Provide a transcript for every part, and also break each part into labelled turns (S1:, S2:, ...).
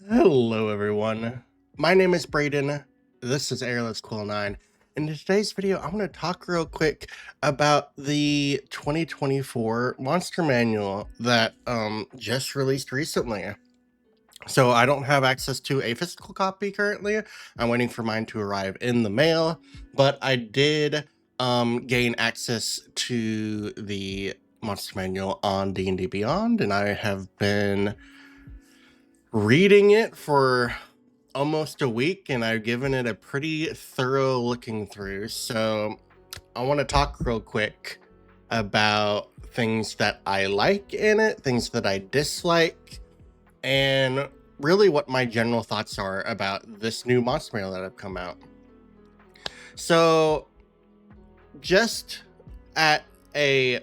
S1: Hello everyone, my name is Brayden, this is Airless Quill 9. In today's video, I'm going to talk real quick about the 2024 Monster Manual that just released recently. So I don't have access to a physical copy currently. I'm waiting for mine to arrive in the mail, but I did gain access to the Monster Manual on D&D Beyond, and I have been reading it for almost a week, and I've given it a pretty thorough looking through. So I want to talk real quick about things that I like in it, things that I dislike, and really what my general thoughts are about this new Monster Manual that have come out. So just at a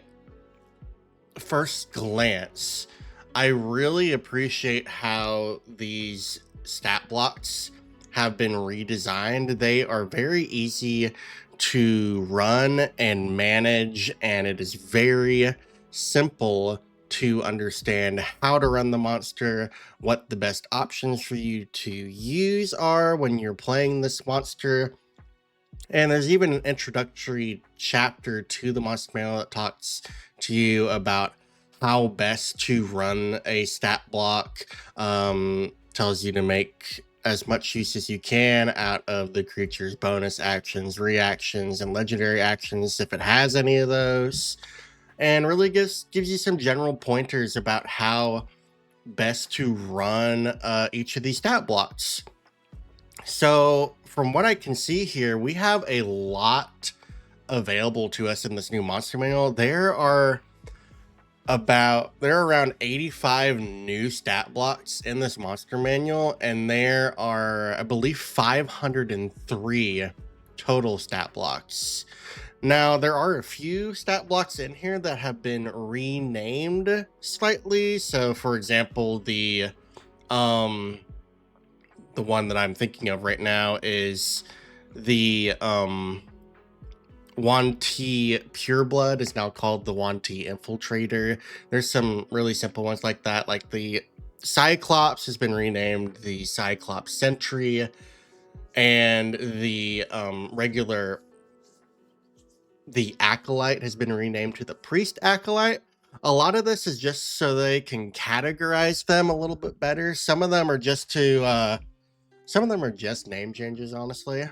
S1: first glance, I really appreciate how these stat blocks have been redesigned. They are very easy to run and manage, and it is very simple to understand how to run the monster, what the best options for you to use are when you're playing this monster. And there's even an introductory chapter to the Monster Manual that talks to you about how best to run a stat block, tells you to make as much use as you can out of the creature's bonus actions, reactions, and legendary actions if it has any of those, and really gives you some general pointers about how best to run each of these stat blocks. So from what I can see here, we have a lot available to us in this new Monster Manual. There are around 85 new stat blocks in this Monster Manual, and there are, I believe, 503 total stat blocks. Now, there are a few stat blocks in here that have been renamed slightly. So, for example, the one that I'm thinking of right now is the Yuan-ti Pureblood is now called the Yuan-ti Infiltrator. There's some really simple ones like that, like the Cyclops has been renamed the Cyclops Sentry, and the Acolyte has been renamed to the Priest Acolyte. A lot of this is just so they can categorize them a little bit better. Some of them are just name changes, honestly.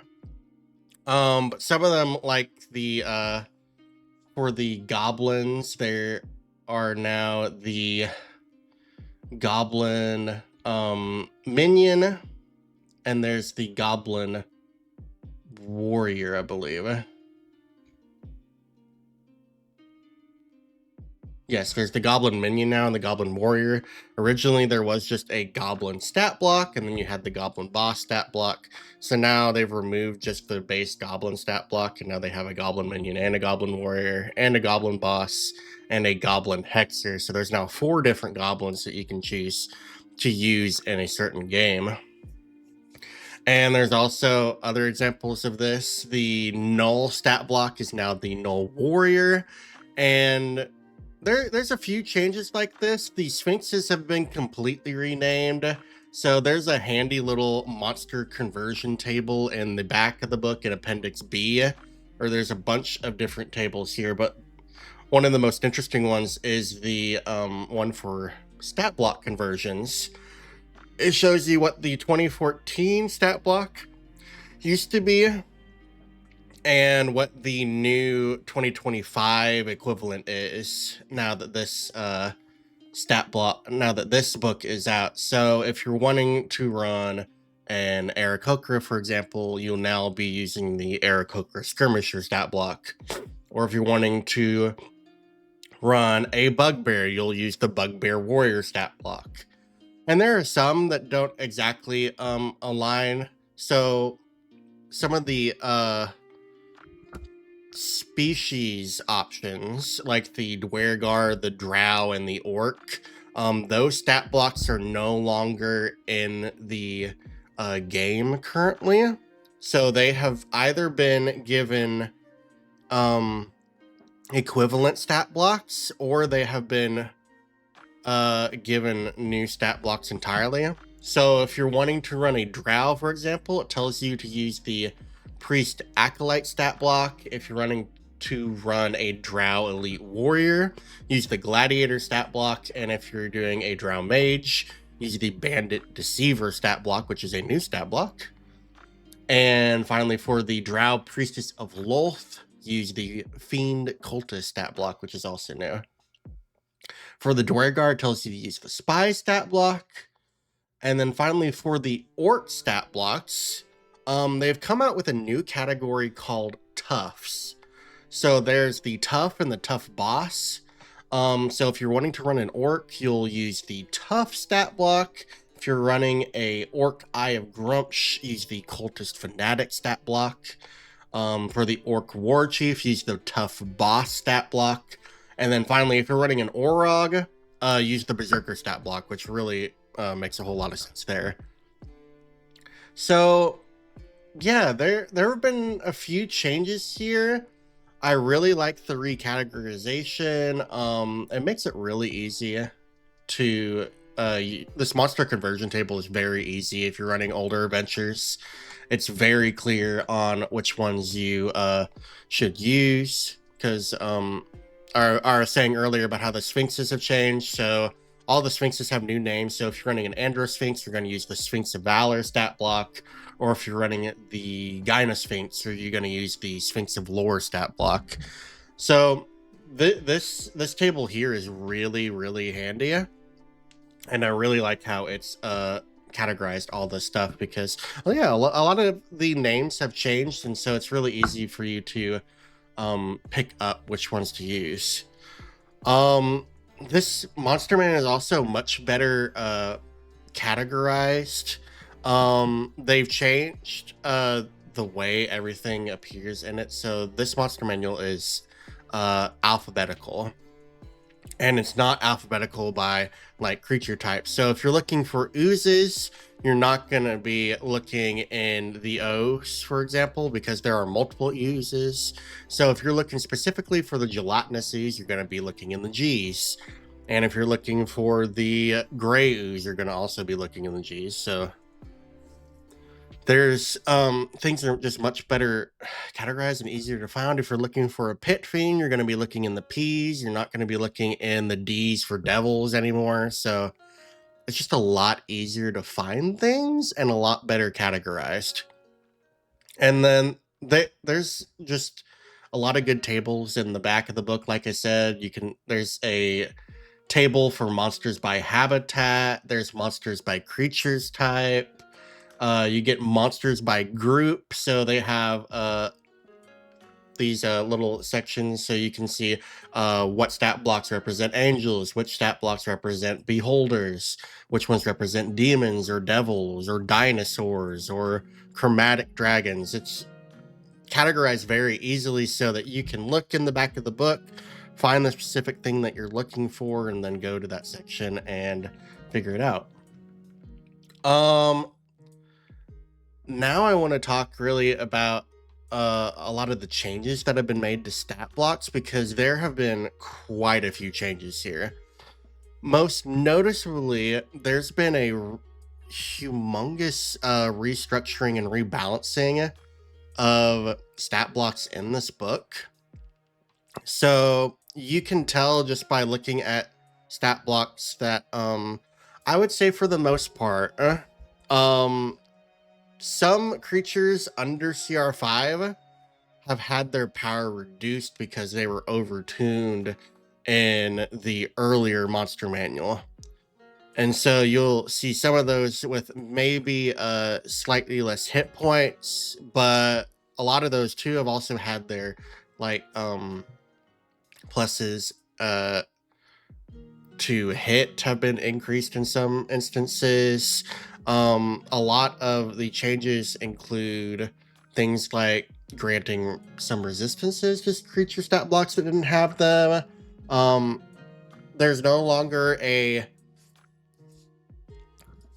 S1: But some of them, like the for the goblins, there are now the goblin minion, and there's the goblin warrior, I believe. Yes, there's the goblin minion now and the goblin warrior. Originally, there was just a goblin stat block, and then you had the goblin boss stat block. So now they've removed just the base goblin stat block, and now they have a goblin minion and a goblin warrior and a goblin boss and a goblin hexer. So there's now 4 different goblins that you can choose to use in a certain game. And there's also other examples of this. The null stat block is now the null warrior, and there's a few changes like this. The Sphinxes have been completely renamed. So there's a handy little monster conversion table in the back of the book in Appendix B, or there's a bunch of different tables here, but one of the most interesting ones is the one for stat block conversions. It shows you what the 2014 stat block used to be and what the new 2025 equivalent is now that this this book is out. So if you're wanting to run an Aarakocra, for example, you'll now be using the Aarakocra Skirmisher stat block. Or if you're wanting to run a Bugbear, you'll use the Bugbear Warrior stat block. And there are some that don't exactly align. So some of the species options, like the Dwergar, the Drow, and the Orc, those stat blocks are no longer in the game currently. So they have either been given equivalent stat blocks, or they have been given new stat blocks entirely. So if you're wanting to run a drow, for example, it tells you to use the priest acolyte stat block. If you're running to run a drow elite warrior, use the gladiator stat block. And if you're doing a drow mage, use the bandit deceiver stat block, which is a new stat block. And finally, for the drow priestess of Lolth, use the fiend cultist stat block, which is also new. For the Dwargar, it tells you to use the spy stat block. And then finally, for the orc stat blocks, they've come out with a new category called toughs. So there's the tough and the tough boss. So if you're wanting to run an orc, you'll use the tough stat block. If you're running a orc Eye of Gruumsh, use the cultist fanatic stat block. For the orc war chief, use the tough boss stat block. And then finally, if you're running an orog, use the berserker stat block, which really makes a whole lot of sense there. So yeah, there have been a few changes here. I really like the recategorization. It makes it really easy to this monster conversion table is very easy if you're running older adventures. It's very clear on which ones you should use, because I was saying earlier about how the sphinxes have changed. So all the sphinxes have new names. So if you're running an Androsphinx, you're going to use the Sphinx of Valor stat block. Or if you're running the Gynosphinx, you're going to use the Sphinx of Lore stat block. So this table here is really, really handy. And I really like how it's categorized all this stuff, because, well, yeah, a lot of the names have changed. And so it's really easy for you to pick up which ones to use. This Monster Man is also much better categorized. They've changed the way everything appears in it. So this monster manual is alphabetical, and it's not alphabetical by like creature type. So if you're looking for oozes, you're not going to be looking in the O's, for example, because there are multiple oozes. So if you're looking specifically for the gelatinous ooze, you're going to be looking in the G's. And if you're looking for the gray ooze, you're going to also be looking in the G's. So there's things that are just much better categorized and easier to find. If you're looking for a pit fiend, you're going to be looking in the P's. You're not going to be looking in the D's for devils anymore. So it's just a lot easier to find things and a lot better categorized. And then there's just a lot of good tables in the back of the book. Like I said, there's a table for monsters by habitat. There's monsters by creatures type. You get monsters by group. So they have these little sections, so you can see what stat blocks represent angels, which stat blocks represent beholders, which ones represent demons or devils or dinosaurs or chromatic dragons. It's categorized very easily so that you can look in the back of the book, find the specific thing that you're looking for, and then go to that section and figure it out. Now I want to talk really about a lot of the changes that have been made to stat blocks, because there have been quite a few changes here. Most noticeably, there's been a humongous restructuring and rebalancing of stat blocks in this book. So you can tell just by looking at stat blocks that I would say for the most part, some creatures under CR5 have had their power reduced because they were overtuned in the earlier monster manual. And so you'll see some of those with maybe slightly less hit points, but a lot of those too have also had their like pluses to hit have been increased in some instances. A lot of the changes include things like granting some resistances to creature stat blocks that didn't have them. There's no longer a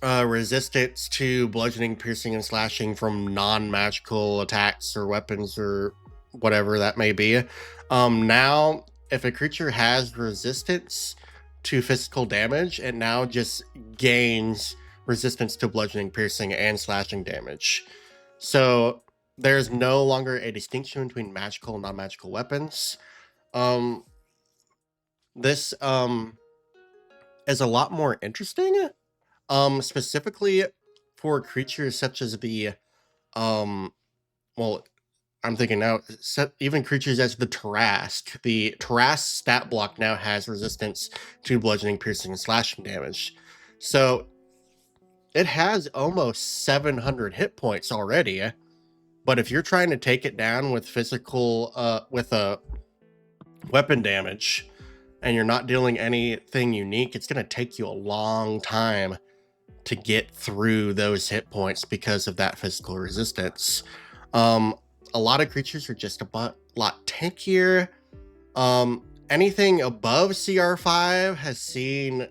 S1: resistance to bludgeoning, piercing, and slashing from non-magical attacks or weapons or whatever that may be. Now, if a creature has resistance to physical damage, it now just gains resistance to bludgeoning, piercing, and slashing damage. So there's no longer a distinction between magical and non-magical weapons. Um, this is a lot more interesting. Specifically for creatures such as the um, well, I'm thinking now, even creatures as the Tarrasque. The Tarrasque stat block now has resistance to bludgeoning, piercing, and slashing damage. So it has almost 700 hit points already. But if you're trying to take it down with with a weapon damage, and you're not dealing anything unique, it's going to take you a long time to get through those hit points because of that physical resistance. A lot of creatures are just a lot tankier. Anything above CR5 has seen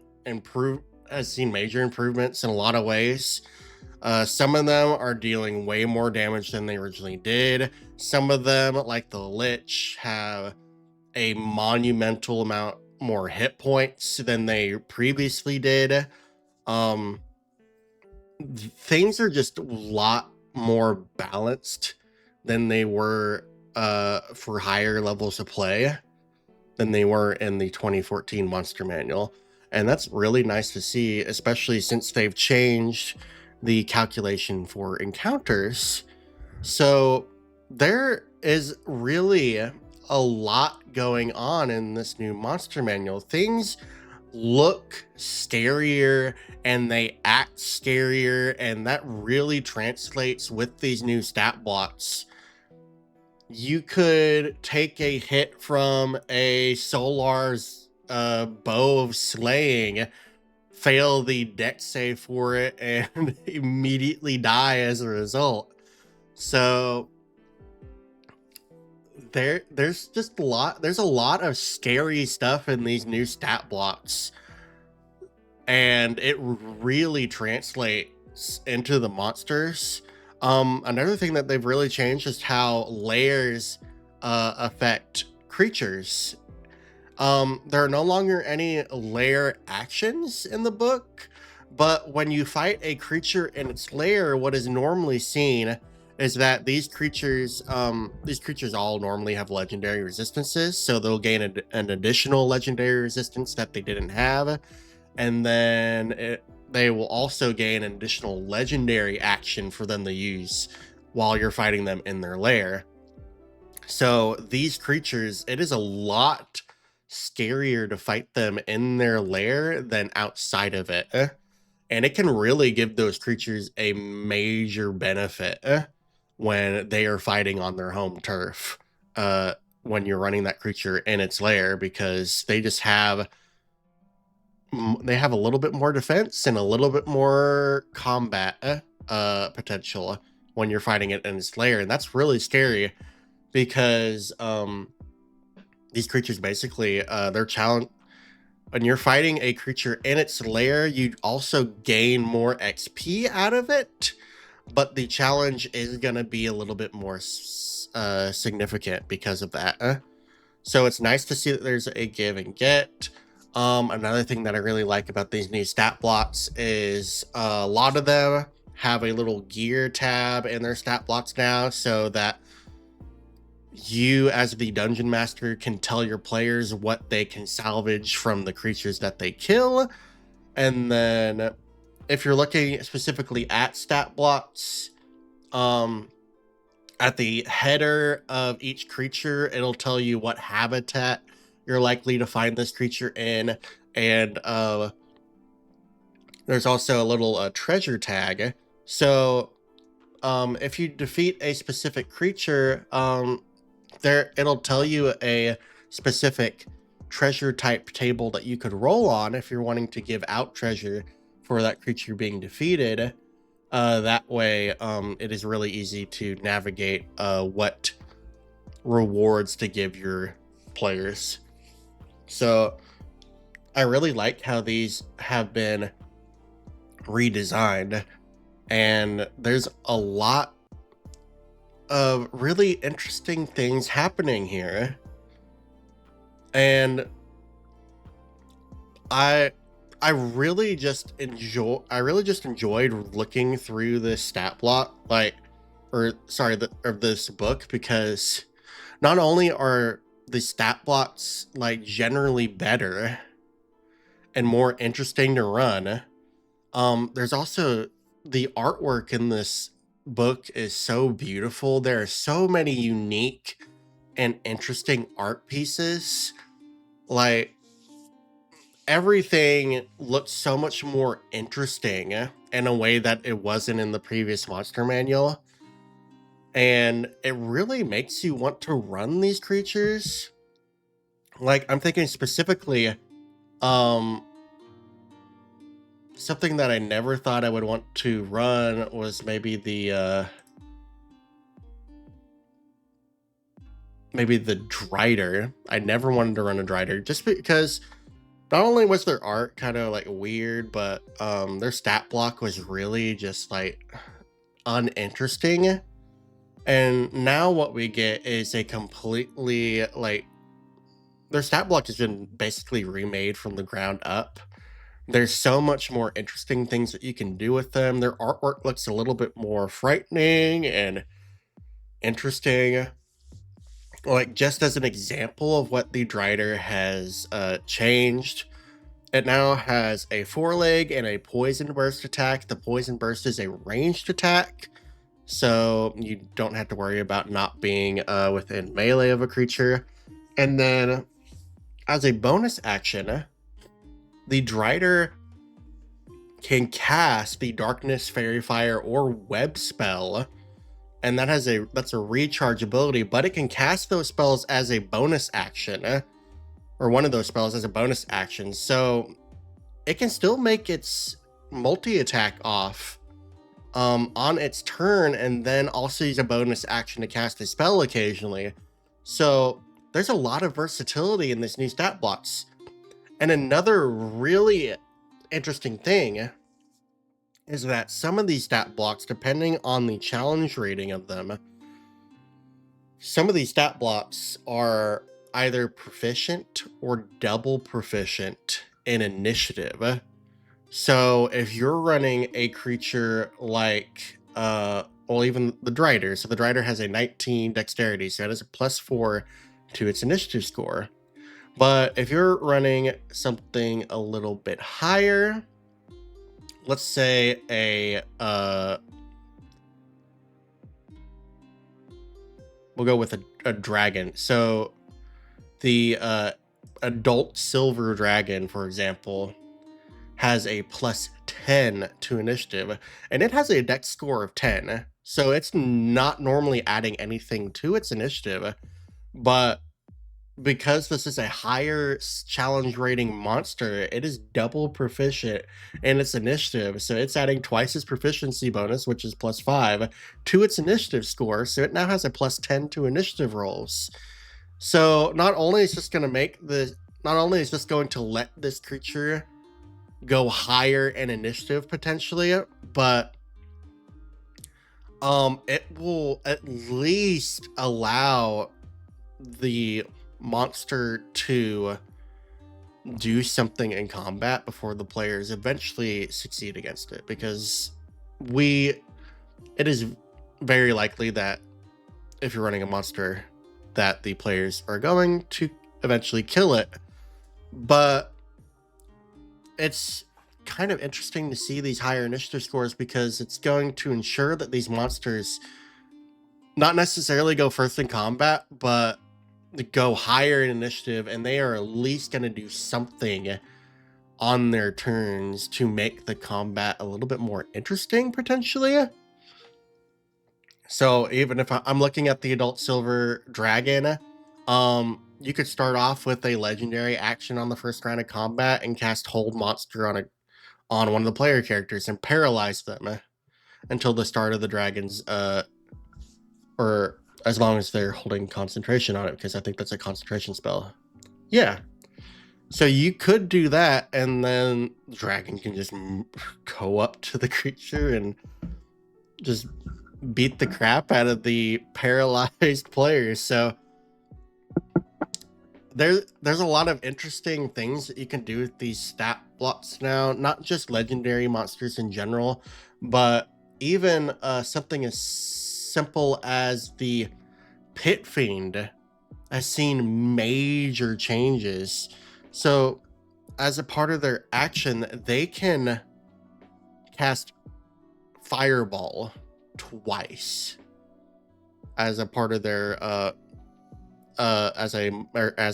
S1: major improvements in a lot of ways. Some of them are dealing way more damage than they originally did. Some of them, like the Lich, have a monumental amount more hit points than they previously did. Things are just a lot more balanced than they were for higher levels of play than they were in the 2014 Monster Manual. And that's really nice to see, especially since they've changed the calculation for encounters. So there is really a lot going on in this new Monster Manual. Things look scarier and they act scarier, and that really translates with these new stat blocks. You could take a hit from a Solar's Bow of Slaying, fail the dex save for it, and immediately die as a result. So there's just there's a lot of scary stuff in these new stat blocks, and it really translates into the monsters. Another thing that they've really changed is how lairs affect creatures. There are no longer any lair actions in the book, but when you fight a creature in its lair, what is normally seen is that these creatures all normally have legendary resistances, so they'll gain an additional legendary resistance that they didn't have, and then they will also gain an additional legendary action for them to use while you're fighting them in their lair. So these creatures, it is a lot scarier to fight them in their lair than outside of it. And it can really give those creatures a major benefit when they are fighting on their home turf, when you're running that creature in its lair, because they just have a little bit more defense and a little bit more combat potential when you're fighting it in its lair. And that's really scary because these creatures basically, they're challenged. When you're fighting a creature in its lair, you also gain more XP out of it, but the challenge is going to be a little bit more significant because of that. So it's nice to see that there's a give and get. Another thing that I really like about these new stat blocks is a lot of them have a little gear tab in their stat blocks now, so that you as the dungeon master can tell your players what they can salvage from the creatures that they kill. And then if you're looking specifically at stat blocks, at the header of each creature, it'll tell you what habitat you're likely to find this creature in. And there's also a little treasure tag. So if you defeat a specific creature, it'll tell you a specific treasure type table that you could roll on if you're wanting to give out treasure for that creature being defeated. That way, it is really easy to navigate what rewards to give your players. So I really like how these have been redesigned, and there's a lot of really interesting things happening here. And I I really just enjoyed looking through this stat block, like, or sorry, of this book, because not only are the stat blocks like generally better and more interesting to run, there's also the artwork in this book is so beautiful. There are so many unique and interesting art pieces. Like, everything looks so much more interesting in a way that it wasn't in the previous monster manual. And it really makes you want to run these creatures. Like, I'm thinking specifically, um, something that I never thought I would want to run was maybe the Drider. I never wanted to run a Drider just because not only was their art kind of like weird, but their stat block was really just like uninteresting. And now what we get is a completely like, their stat block has been basically remade from the ground up. There's so much more interesting things that you can do with them. Their artwork looks a little bit more frightening and interesting. Like, just as an example of what the Drider has changed, it now has a foreleg and a poison burst attack. The poison burst is a ranged attack, so you don't have to worry about not being within melee of a creature. And then, as a bonus action, the Drider can cast the Darkness, Fairy Fire, or Web spell, and that's a recharge ability, but it can cast those spells as a bonus action, or one of those spells as a bonus action. So it can still make its multi-attack off on its turn, and then also use a bonus action to cast a spell occasionally. So there's a lot of versatility in this new stat blocks. And another really interesting thing is that some of these stat blocks, depending on the challenge rating of them, some of these stat blocks are either proficient or double proficient in initiative. So if you're running a creature like, well, even the Drider. So the Drider has a 19 dexterity, so it has a +4 to its initiative score. But if you're running something a little bit higher, let's say we'll go with a dragon. So the adult silver dragon, for example, has a +10 to initiative, and it has a dex score of 10. So it's not normally adding anything to its initiative, but because this is a higher challenge rating monster, it is double proficient in its initiative. So it's adding twice its proficiency bonus, which is +5, to its initiative score. So it now has a +10 to initiative rolls. So not only is this going to let this creature go higher in initiative potentially, but it will at least allow the monster to do something in combat before the players eventually succeed against it, because it is very likely that if you're running a monster that the players are going to eventually kill it. But it's kind of interesting to see these higher initiative scores, because it's going to ensure that these monsters not necessarily go first in combat, but go higher in initiative, and they are at least going to do something on their turns to make the combat a little bit more interesting, potentially. So even if I'm looking at the adult silver dragon, you could start off with a legendary action on the first round of combat and cast Hold Monster on one of the player characters and paralyze them until the start of the dragon's or as long as they're holding concentration on it, because I think that's a concentration spell. Yeah. So you could do that, and then the dragon can just go up to the creature and just beat the crap out of the paralyzed players. So there's a lot of interesting things that you can do with these stat blocks now, not just legendary monsters in general, but even something as simple as the Pit Fiend has seen major changes. So as a part of their action, they can cast Fireball twice as a part of their as a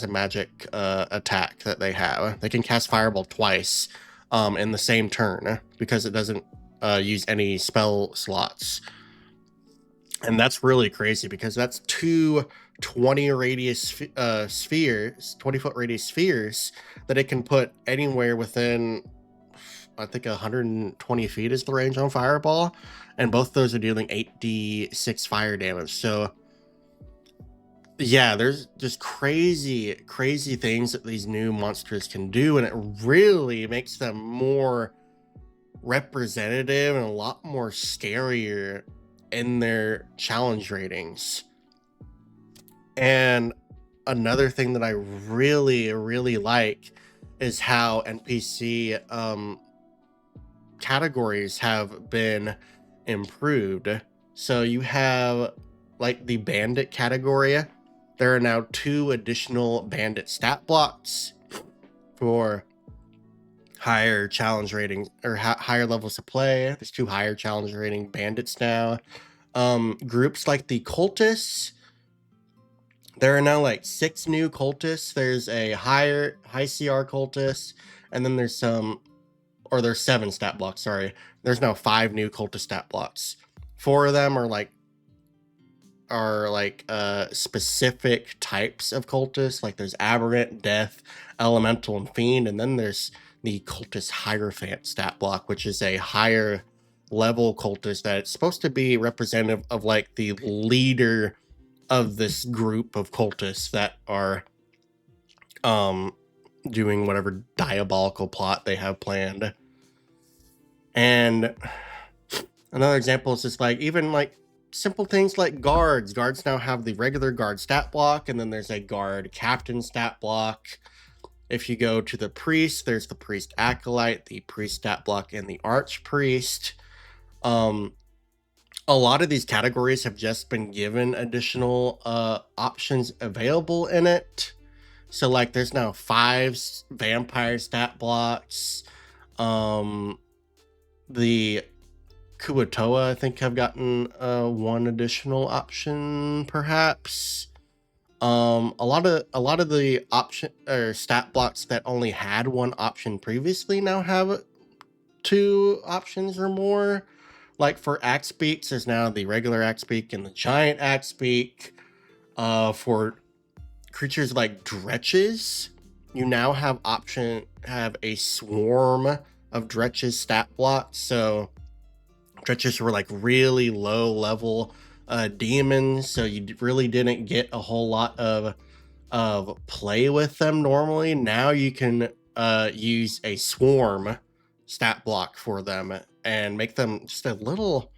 S1: magic attack that they have. They can cast Fireball twice in the same turn because it doesn't use any spell slots. And that's really crazy because that's two 20 radius spheres, 20-foot radius spheres that it can put anywhere within, I think 120 feet is the range on Fireball, and both those are dealing 8d6 fire damage. So yeah, there's just crazy things that these new monsters can do, and it really makes them more representative and a lot more scarier in their challenge ratings. And another thing that I really like is how NPC categories have been improved. So you have like the bandit category. There are now 2 additional bandit stat blocks for higher challenge ratings or higher levels of play. There's 2 higher challenge rating bandits now. Groups like the cultists, there are now like 6 new cultists. There's a high CR cultist, and then there's 7 stat blocks, sorry. There's now 5 new cultist stat blocks. 4 of them are like specific types of cultists. Like there's aberrant, death, elemental, and fiend, and then there's the cultist hierophant stat block, which is a higher level cultist that it's supposed to be representative of like the leader of this group of cultists that are doing whatever diabolical plot they have planned. And another example is just like even like simple things like guards. Guards now have the regular guard stat block, and then there's a guard captain stat block. If you go to the priest, there's the priest acolyte, the priest stat block, and the archpriest. A lot of these categories have just been given additional options available in it. So like there's now 5 vampire stat blocks. The Kuo-toa, I think, have gotten 1 additional option, perhaps. A lot of the option or stat blocks that only had 1 option previously now have 2 options or more. Like for axe beaks, there's now the regular axe beak and the giant axe beak. For creatures like dretches, you now have a swarm of dretches stat blocks. So dretches were like really low level demons, so you really didn't get a whole lot of play with them normally. Now you can use a swarm stat block for them and make them just a little.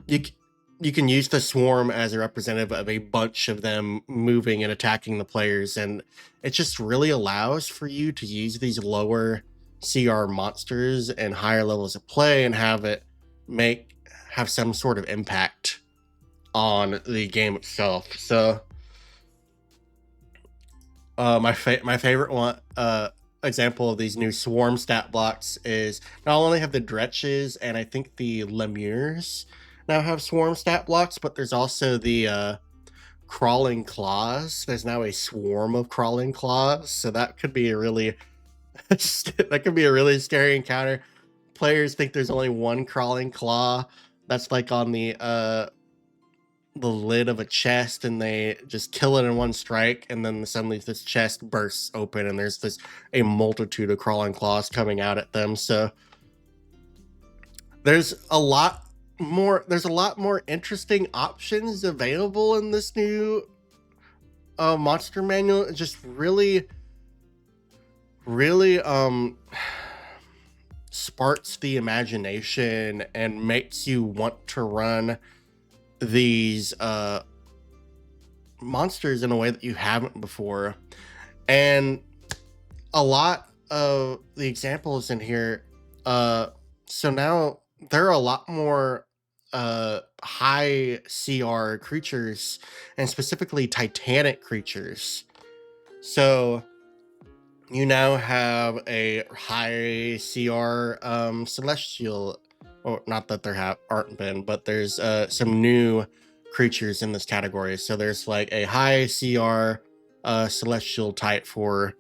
S1: You can use the swarm as a representative of a bunch of them moving and attacking the players, and it just really allows for you to use these lower CR monsters and higher levels of play and have some sort of impact on the game itself. So my favorite one example of these new swarm stat blocks is not only have the dretches and I think the lemures now have swarm stat blocks, but there's also the crawling claws. There's now a swarm of crawling claws, so that could be a really scary encounter. Players think there's only 1 crawling claw that's like on the lid of a chest, and they just kill it in 1 strike, and then suddenly this chest bursts open and there's a multitude of crawling claws coming out at them. So there's a lot more interesting options available in this new monster manual. It just really sparks the imagination and makes you want to run these monsters in a way that you haven't before. And a lot of the examples in here, so now there are a lot more high CR creatures, and specifically Titanic creatures. So you now have a high CR celestial, or not that there aren't been, but there's some new creatures in this category. So there's like a high CR celestial type for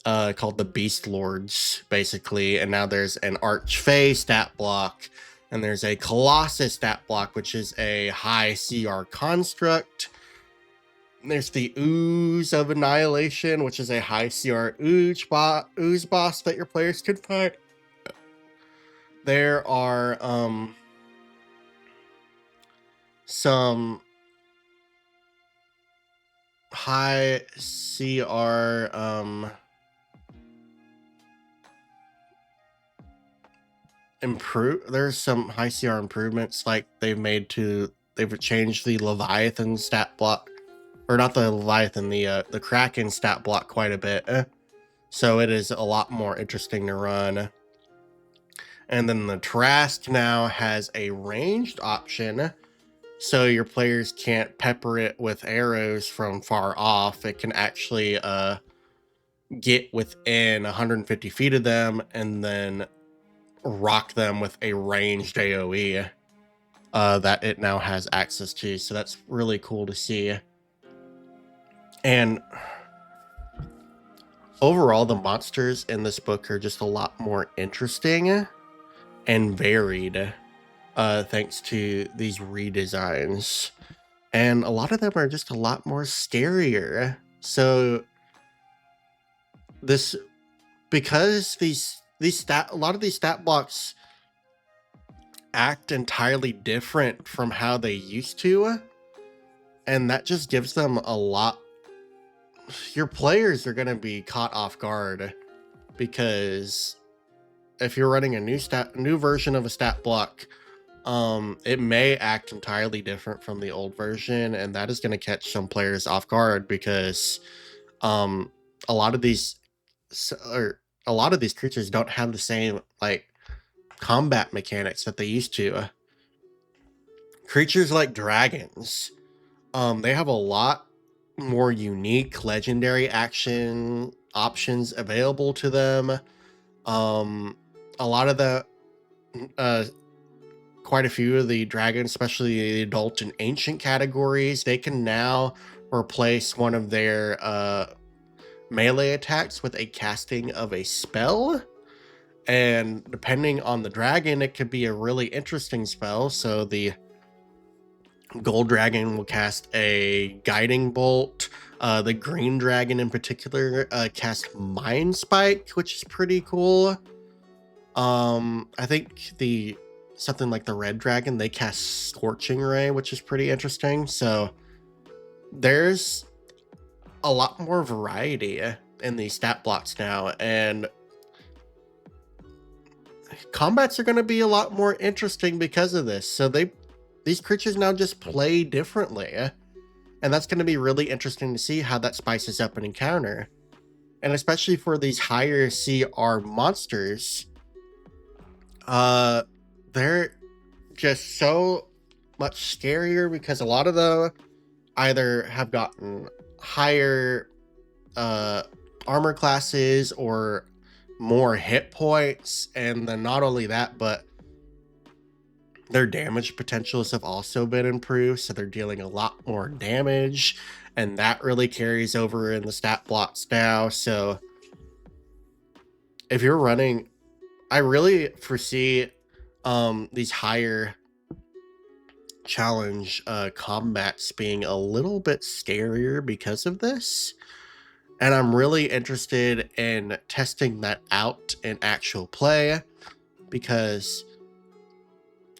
S1: called the Beast Lords, basically, and now there's an Archfey stat block, and there's a Colossus stat block, which is a high CR construct. There's the Ooze of Annihilation, which is a high CR ooze boss that your players can fight. There are some high CR there's some high CR improvements like they've changed the Leviathan stat block, or not the Leviathan, the Kraken stat block quite a bit. So it is a lot more interesting to run. And then the Trask now has a ranged option, so your players can't pepper it with arrows from far off. It can actually get within 150 feet of them and then rock them with a ranged AoE that it now has access to. So that's really cool to see. And overall, the monsters in this book are just a lot more interesting and varied, thanks to these redesigns. And a lot of them are just a lot more scarier. So because a lot of these stat blocks act entirely different from how they used to, and that just gives them a lot. Your players are going to be caught off guard, because if you're running a new version of a stat block, it may act entirely different from the old version, and that is going to catch some players off guard, because a lot of these creatures don't have the same like combat mechanics that they used to. Creatures like dragons, they have a lot more unique legendary action options available to them. A lot of the quite a few of the dragons, especially the adult and ancient categories, they can now replace one of their melee attacks with a casting of a spell. And depending on the dragon, it could be a really interesting spell. So the gold dragon will cast a guiding bolt. The green dragon in particular cast Mind Spike, which is pretty cool. I think something like the red dragon, they cast Scorching Ray, which is pretty interesting. So there's a lot more variety in these stat blocks now, and combats are going to be a lot more interesting because of this. So these creatures now just play differently, and that's going to be really interesting to see how that spices up an encounter. And especially for these higher CR monsters, they're just so much scarier, because a lot of them either have gotten higher armor classes or more hit points, and then not only that, but their damage potentials have also been improved, so they're dealing a lot more damage, and that really carries over in the stat blocks now. So if you're running, I really foresee these higher challenge combats being a little bit scarier because of this. And I'm really interested in testing that out in actual play, because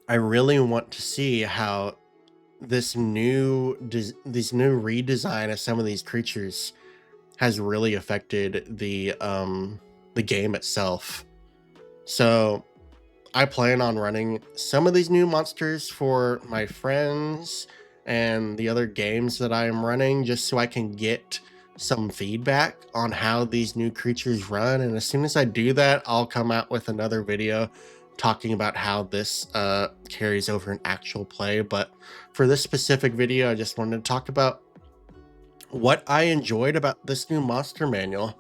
S1: I really want to see how this new redesign of some of these creatures has really affected the game itself. So I plan on running some of these new monsters for my friends and the other games that I am running, just so I can get some feedback on how these new creatures run, and as soon as I do that, I'll come out with another video talking about how this carries over in actual play. But for this specific video, I just wanted to talk about what I enjoyed about this new monster manual.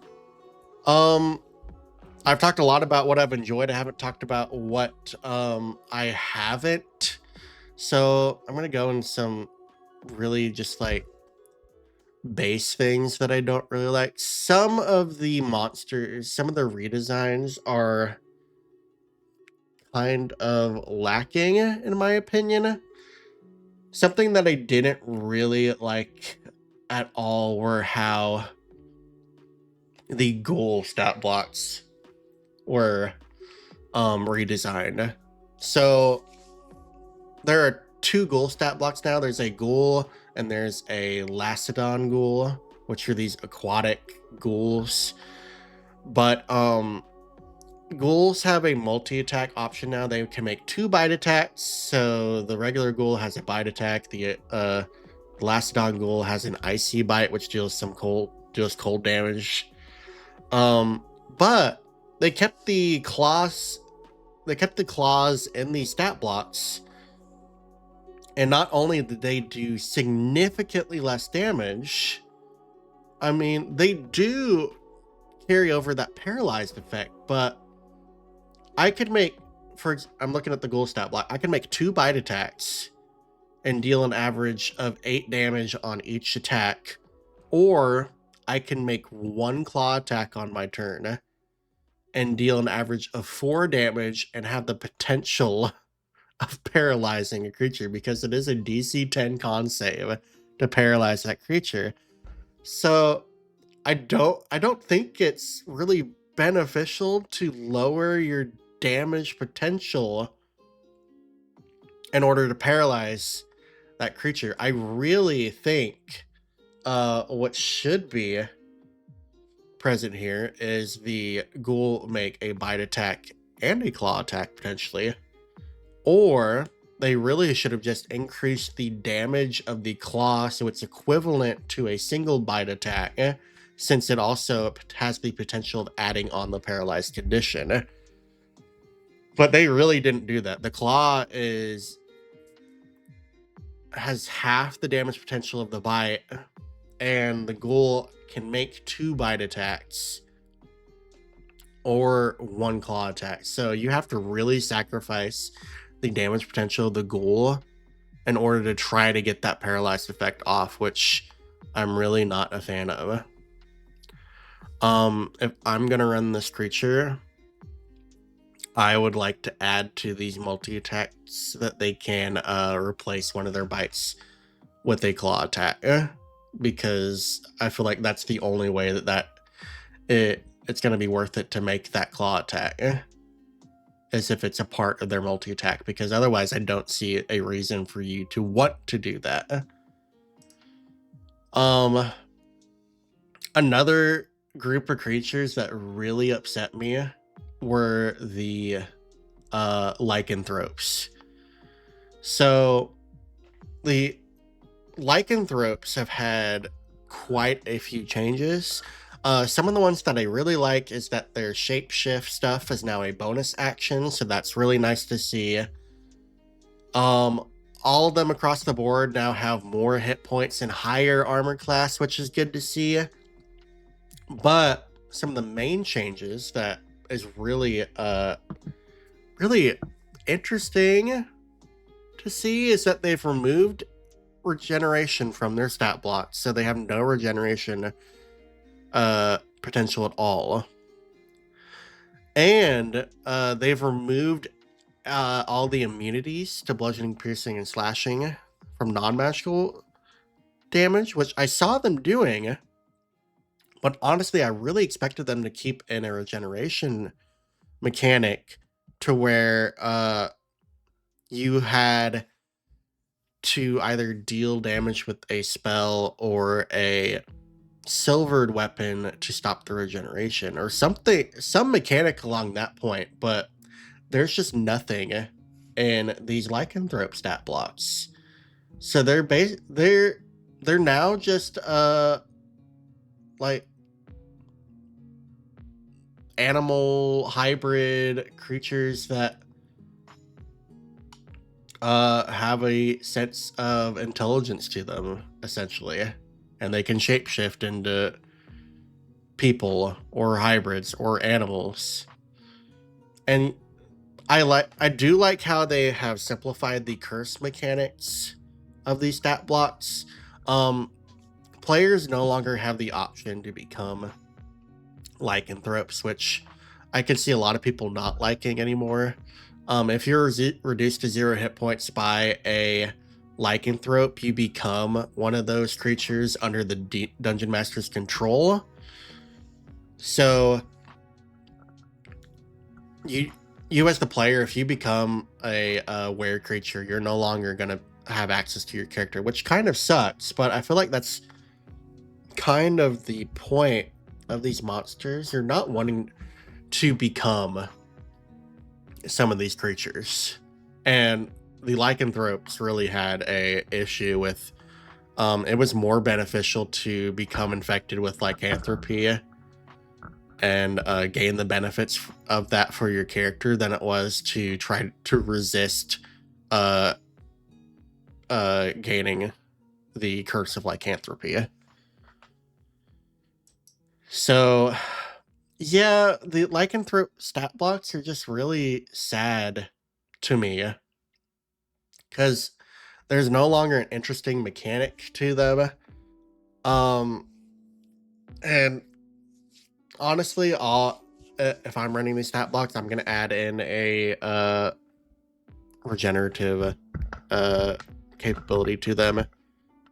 S1: I've talked a lot about what I've enjoyed. I haven't talked about what I haven't. So I'm gonna go in some really just like base things that I don't really like. Some of the monsters, some of the redesigns are kind of lacking, in my opinion. Something that I didn't really like at all were how the ghoul stat blocks were redesigned. So there are two ghoul stat blocks now. There's a ghoul and there's a Lacedon ghoul, which are these aquatic ghouls. But ghouls have a multi-attack option now. They can make 2 bite attacks. So the regular ghoul has a bite attack. The Lacedon ghoul has an icy bite, which deals cold damage. But they kept the claws. They kept the claws in the stat blocks. And not only did they do significantly less damage, I mean, they do carry over that paralyzed effect, but I could make, I'm looking at the ghoul stat block, I can make 2 bite attacks and deal an average of 8 damage on each attack, or I can make 1 claw attack on my turn and deal an average of 4 damage and have the potential of paralyzing a creature, because it is a DC 10 con save to paralyze that creature. So I don't think it's really beneficial to lower your damage potential in order to paralyze that creature. I really think what should be present here is the ghoul make a bite attack and a claw attack potentially. Or they really should have just increased the damage of the claw so it's equivalent to a single bite attack, since it also has the potential of adding on the paralyzed condition. But they really didn't do that. The claw has half the damage potential of the bite, and the ghoul can make 2 bite attacks or 1 claw attack. So you have to really sacrifice the damage potential of the ghoul in order to try to get that paralyzed effect off, which I'm really not a fan of. If I'm gonna run this creature, I would like to add to these multi-attacks that they can replace one of their bites with a claw attack, because I feel like that's the only way it's gonna be worth it to make that claw attack, as if it's a part of their multi-attack, because otherwise I don't see a reason for you to want to do that. Another group of creatures that really upset me were the lycanthropes. So the lycanthropes have had quite a few changes. Some of the ones that I really like is that their shapeshift stuff is now a bonus action, so that's really nice to see. All of them across the board now have more hit points and higher armor class, which is good to see. But some of the main changes that is really really interesting to see is that they've removed regeneration from their stat blocks, so they have no regeneration potential at all. And they've removed all the immunities to bludgeoning, piercing, and slashing from non-magical damage, which I saw them doing, but honestly I really expected them to keep in a regeneration mechanic to where you had to either deal damage with a spell or a silvered weapon to stop the regeneration or something, some mechanic along that point. But there's just nothing in these lycanthrope stat blocks, so they're now just like animal hybrid creatures that have a sense of intelligence to them, essentially, and they can shapeshift into people or hybrids or animals. And I do like how they have simplified the curse mechanics of these stat blocks. Players no longer have the option to become lycanthropes, which I can see a lot of people not liking anymore. If you're reduced to 0 hit points by a lycanthrope, you become one of those creatures under the Dungeon Master's control. So you as the player, if you become a were creature, you're no longer going to have access to your character, which kind of sucks, but I feel like that's kind of the point of these monsters. You're not wanting to become some of these creatures, and the lycanthropes really had a issue with it was more beneficial to become infected with lycanthropy and gain the benefits of that for your character than it was to try to resist gaining the curse of lycanthropy. So yeah, the lycanthrope stat blocks are just really sad to me because there's no longer an interesting mechanic to them. And honestly, if I'm running these stat blocks, I'm gonna add in a regenerative capability to them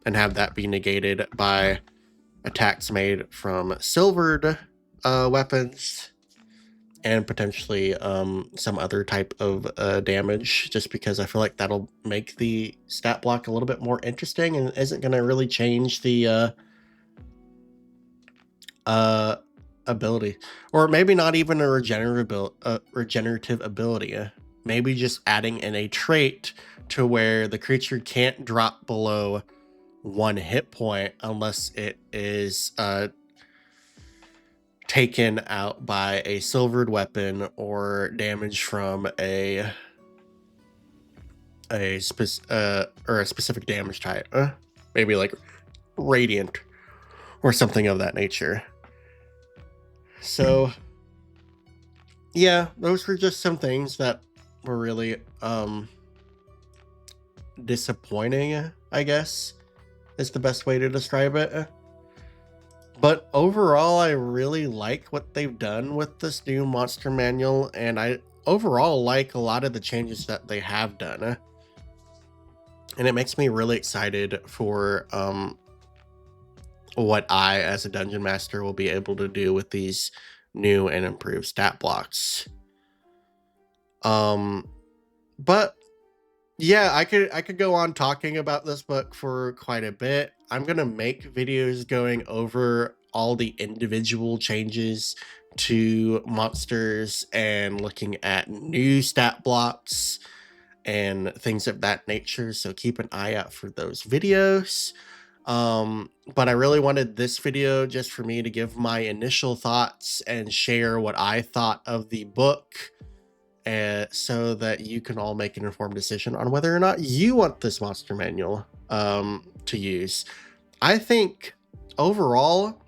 S1: and have that be negated by attacks made from silvered weapons and potentially some other type of damage, just because I feel like that'll make the stat block a little bit more interesting and isn't going to really change the ability, or maybe not even a regenerative ability. Maybe just adding in a trait to where the creature can't drop below 1 hit point unless it is taken out by a silvered weapon or damage from a specific damage type, maybe like radiant or something of that nature. So yeah, those were just some things that were really disappointing, I guess is the best way to describe it. But overall, I really like what they've done with this new monster manual, and I overall like a lot of the changes that they have done. And it makes me really excited for what I, as a dungeon master, will be able to do with these new and improved stat blocks. But yeah, I could go on talking about this book for quite a bit. I'm gonna make videos going over all the individual changes to monsters and looking at new stat blocks and things of that nature, so keep an eye out for those videos. But I really wanted this video just for me to give my initial thoughts and share what I thought of the book, so that you can all make an informed decision on whether or not you want this monster manual to use. I think overall,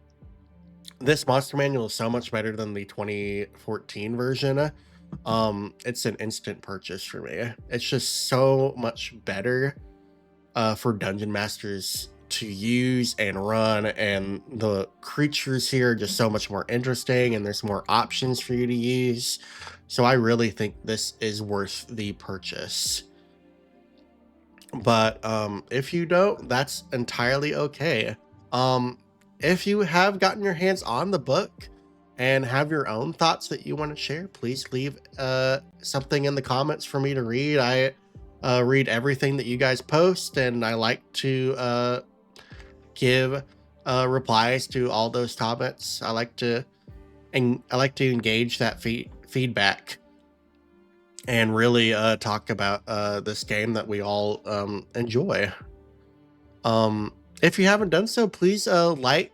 S1: this monster manual is so much better than the 2014 version. It's an instant purchase for me. It's just so much better for dungeon masters to use and run, and the creatures here are just so much more interesting, and there's more options for you to use. So I really think this is worth the purchase. But if you don't, that's entirely okay. If you have gotten your hands on the book and have your own thoughts that you want to share, please leave something in the comments for me to read. I read everything that you guys post, and I like to give replies to all those comments. I like to engage that feedback and really talk about this game that we all enjoy. If you haven't done so, please like,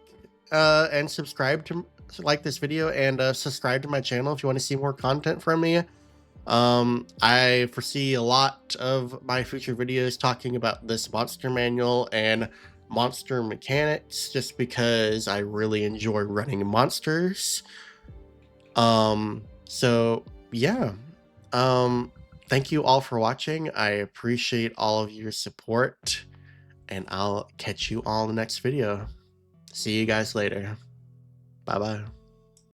S1: and subscribe to like this video, and subscribe to my channel if you want to see more content from me. I foresee a lot of my future videos talking about this monster manual and monster mechanics, just because I really enjoy running monsters. So yeah. Thank you all for watching. I appreciate all of your support, and I'll catch you all in the next video. See you guys later. Bye bye.